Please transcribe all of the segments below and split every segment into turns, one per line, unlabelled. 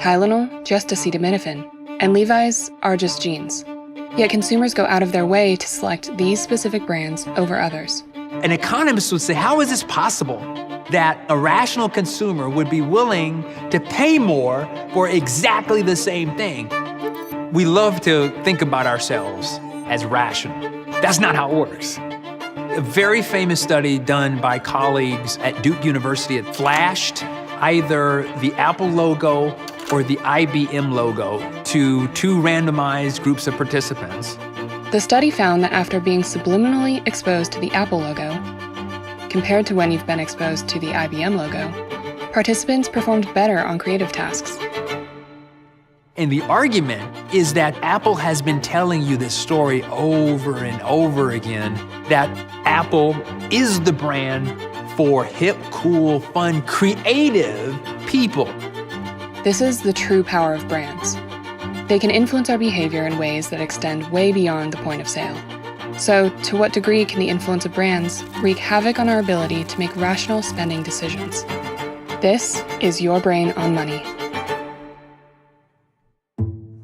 Tylenol, just acetaminophen, and Levi's are just jeans. Yet consumers go out of their way to select these specific brands over others.
An economist would say, how is this possible that a rational consumer would be willing to pay more for exactly the same thing? We love to think about ourselves as rational. That's not how it works. A very famous study done by colleagues at Duke University had flashed either the Apple logo or the IBM logo to two randomized groups of participants.
The study found that after being subliminally exposed to the Apple logo, compared to when you've been exposed to the IBM logo, participants performed better on creative tasks.
And the argument is that Apple has been telling you this story over and over again, that Apple is the brand for hip, cool, fun, creative people.
This is the true power of brands. They can influence our behavior in ways that extend way beyond the point of sale. So, to what degree can the influence of brands wreak havoc on our ability to make rational spending decisions? This is Your Brain on Money.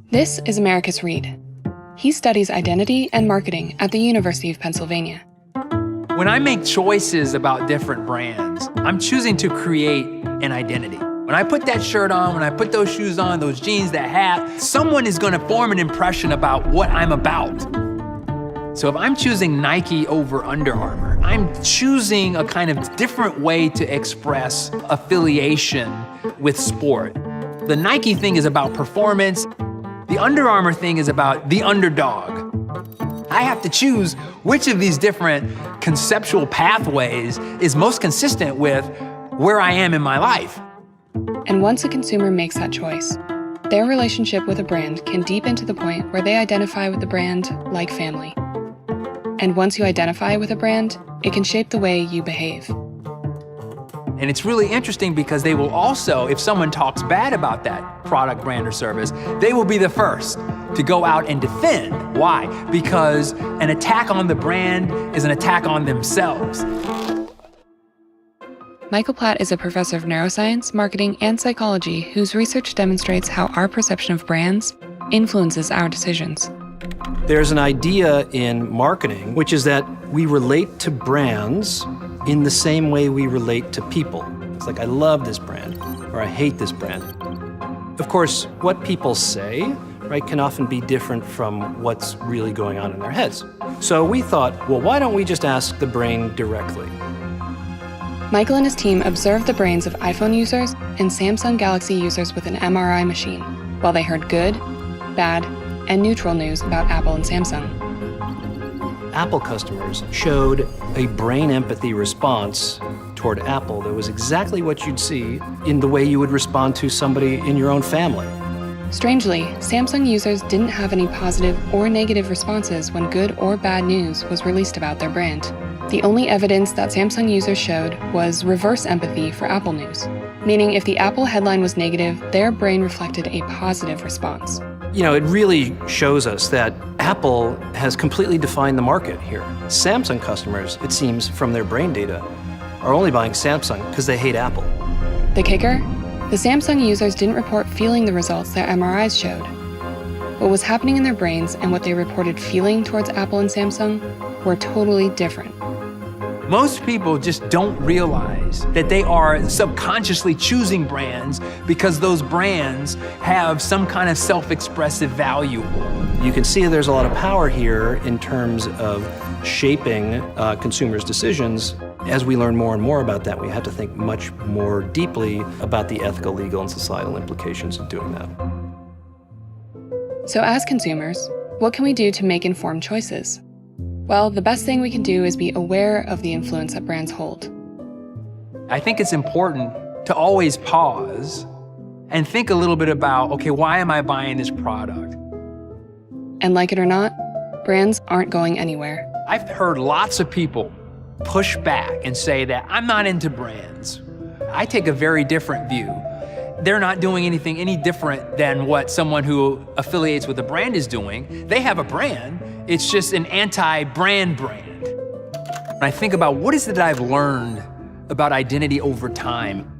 This is Americus Reed. He studies identity and marketing at the University of Pennsylvania.
When I make choices about different brands, I'm choosing to create an identity. When I put that shirt on, when I put those shoes on, those jeans, that hat, someone is going to form an impression about what I'm about. So if I'm choosing Nike over Under Armour, I'm choosing a kind of different way to express affiliation with sport. The Nike thing is about performance. The Under Armour thing is about the underdog. I have to choose which of these different conceptual pathways is most consistent with where I am in my life.
And once a consumer makes that choice, their relationship with a brand can deepen to the point where they identify with the brand like family. And once you identify with a brand, it can shape the way you behave.
And it's really interesting because they will also, if someone talks bad about that product, brand, or service, they will be the first to go out and defend. Why? Because an attack on the brand is an attack on themselves.
Michael Platt is a professor of neuroscience, marketing, and psychology whose research demonstrates how our perception of brands influences our decisions.
There's an idea in marketing, which is that we relate to brands in the same way we relate to people. It's like, I love this brand, or I hate this brand. Of course, what people say, right, can often be different from what's really going on in their heads. So we thought, well, why don't we just ask the brain directly?
Michael and his team observed the brains of iPhone users and Samsung Galaxy users with an MRI machine, while they heard good, bad, and neutral news about Apple and Samsung.
Apple customers showed a brain empathy response toward Apple that was exactly what you'd see in the way you would respond to somebody in your own family.
Strangely, Samsung users didn't have any positive or negative responses when good or bad news was released about their brand. The only evidence that Samsung users showed was reverse empathy for Apple news, meaning if the Apple headline was negative, their brain reflected a positive response.
You know, it really shows us that Apple has completely defined the market here. Samsung customers, it seems from their brain data, are only buying Samsung because they hate Apple.
The kicker? The Samsung users didn't report feeling the results their MRIs showed. What was happening in their brains and what they reported feeling towards Apple and Samsung were totally different.
Most people just don't realize that they are subconsciously choosing brands because those brands have some kind of self-expressive value.
You can see there's a lot of power here in terms of shaping consumers' decisions. As we learn more and more about that, we have to think much more deeply about the ethical, legal, and societal implications of doing that.
So as consumers, what can we do to make informed choices? Well, the best thing we can do is be aware of the influence that brands hold.
I think it's important to always pause and think a little bit about, okay, why am I buying this product?
And like it or not, brands aren't going anywhere.
I've heard lots of people push back and say that I'm not into brands. I take a very different view. They're not doing anything any different than what someone who affiliates with a brand is doing. They have a brand. It's just an anti-brand brand. When I think about what is it that I've learned about identity over time,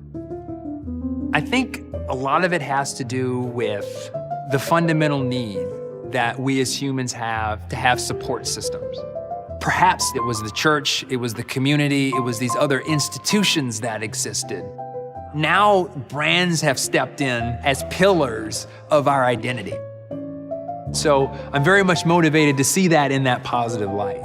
I think A lot of it has to do with the fundamental need that we as humans have to have support systems. Perhaps it was the church, it was the community, it was these other institutions that existed. Now brands have stepped in as pillars of our identity. So I'm very much motivated to see that in that positive light.